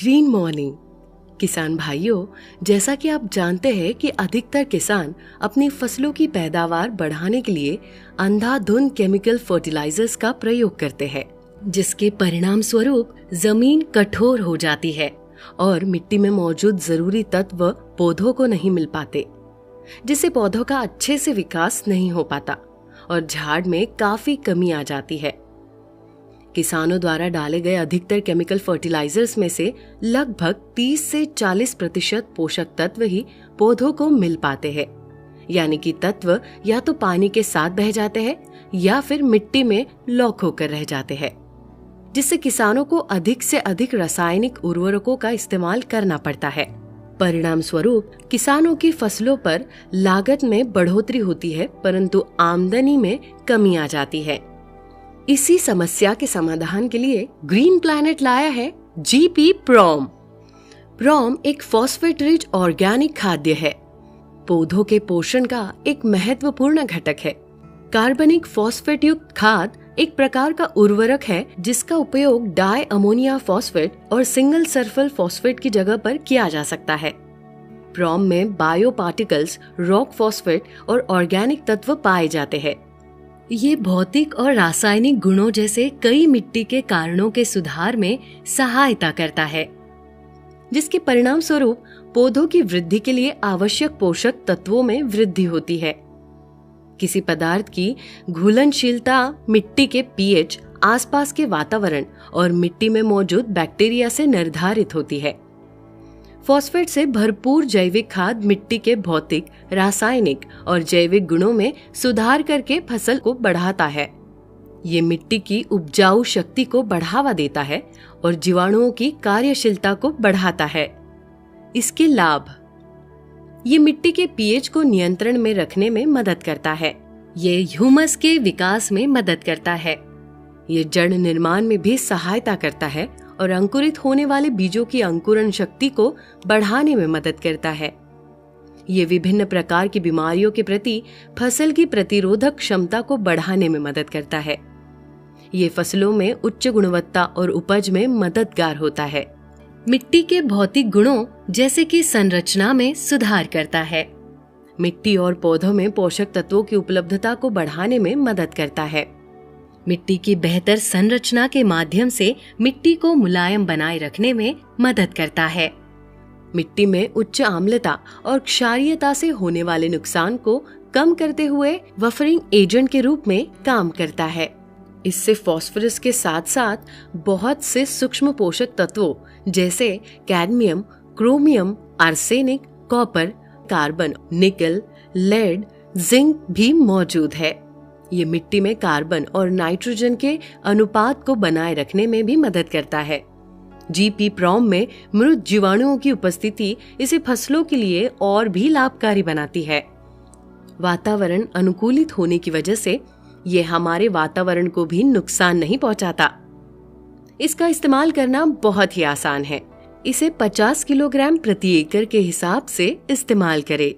Green morning किसान भाइयों, जैसा कि आप जानते हैं कि अधिकतर किसान अपनी फसलों की पैदावार बढ़ाने के लिए अंधाधुंध केमिकल फर्टिलाइजर्स का प्रयोग करते हैं, जिसके परिणाम स्वरूप जमीन कठोर हो जाती है और मिट्टी में मौजूद जरूरी तत्व पौधों को नहीं मिल पाते, जिससे पौधों का अच्छे से विकास नहीं हो पाता और झाड़ में काफी कमी आ जाती है। किसानों द्वारा डाले गए अधिकतर केमिकल फर्टिलाइजर्स में से लगभग 30 से 40% पोषक तत्व ही पौधों को मिल पाते हैं, यानी कि तत्व या तो पानी के साथ बह जाते हैं या फिर मिट्टी में लॉक होकर रह जाते हैं, जिससे किसानों को अधिक से अधिक रासायनिक उर्वरकों का इस्तेमाल करना पड़ता है। परिणाम स्वरूप किसानों की फसलों पर लागत में बढ़ोतरी होती है, परंतु आमदनी में कमी आ जाती है। इसी समस्या के समाधान के लिए ग्रीन प्लैनेट लाया है जीपी प्रॉम। प्रॉम एक फॉस्फेट रिच ऑर्गेनिक खाद्य है, पौधों के पोषण का एक महत्वपूर्ण घटक है। कार्बनिक फॉस्फेट युक्त खाद एक प्रकार का उर्वरक है जिसका उपयोग डाई अमोनिया फॉस्फेट और सिंगल सल्फर फॉस्फेट की जगह पर किया जा सकता है। प्रॉम में बायो पार्टिकल्स, रॉक फॉस्फेट और ऑर्गेनिक तत्व पाए जाते हैं। ये भौतिक और रासायनिक गुणों जैसे कई मिट्टी के कारणों के सुधार में सहायता करता है, जिसके परिणाम स्वरूप पौधों की वृद्धि के लिए आवश्यक पोषक तत्वों में वृद्धि होती है। किसी पदार्थ की घुलनशीलता मिट्टी के पीएच, आसपास के वातावरण और मिट्टी में मौजूद बैक्टीरिया से निर्धारित होती है। फॉस्फेट से भरपूर जैविक खाद मिट्टी के भौतिक, रासायनिक और जैविक गुणों में सुधार करके फसल को बढ़ाता है। ये मिट्टी की उपजाऊ शक्ति को बढ़ावा देता है और जीवाणुओं की कार्यशीलता को बढ़ाता है। इसके लाभ: ये मिट्टी के पीएच को नियंत्रण में रखने में मदद करता है। ये ह्यूमस के विकास में मदद करता है। ये जड़ निर्माण में भी सहायता करता है और अंकुरित होने वाले बीजों की अंकुरण शक्ति को बढ़ाने में मदद करता है। ये विभिन्न प्रकार की बीमारियों के प्रति फसल की प्रतिरोधक क्षमता को बढ़ाने में मदद करता है। ये फसलों में उच्च गुणवत्ता और उपज में मददगार होता है। मिट्टी के भौतिक गुणों जैसे कि संरचना में सुधार करता है। मिट्टी और पौधों में पोषक तत्वों की उपलब्धता को बढ़ाने में मदद करता है। मिट्टी की बेहतर संरचना के माध्यम से मिट्टी को मुलायम बनाए रखने में मदद करता है। मिट्टी में उच्च आम्लता और क्षारीयता से होने वाले नुकसान को कम करते हुए बफरिंग एजेंट के रूप में काम करता है। इससे फास्फोरस के साथ साथ बहुत से सूक्ष्म पोषक तत्वों जैसे cadmium, chromium, arsenic, copper, carbon, निकल, लेड, जिंक भी मौजूद है। ये मिट्टी में कार्बन और नाइट्रोजन के अनुपात को बनाए रखने में भी मदद करता है। जीपी प्रॉम में मृत जीवाणुओं की उपस्थिति इसे फसलों के लिए और भी लाभकारी बनाती है। वातावरण अनुकूलित होने की वजह से ये हमारे वातावरण को भी नुकसान नहीं पहुंचाता। इसका इस्तेमाल करना बहुत ही आसान है। इसे 50 किलोग्राम प्रति एकड़ के हिसाब से इस्तेमाल करें।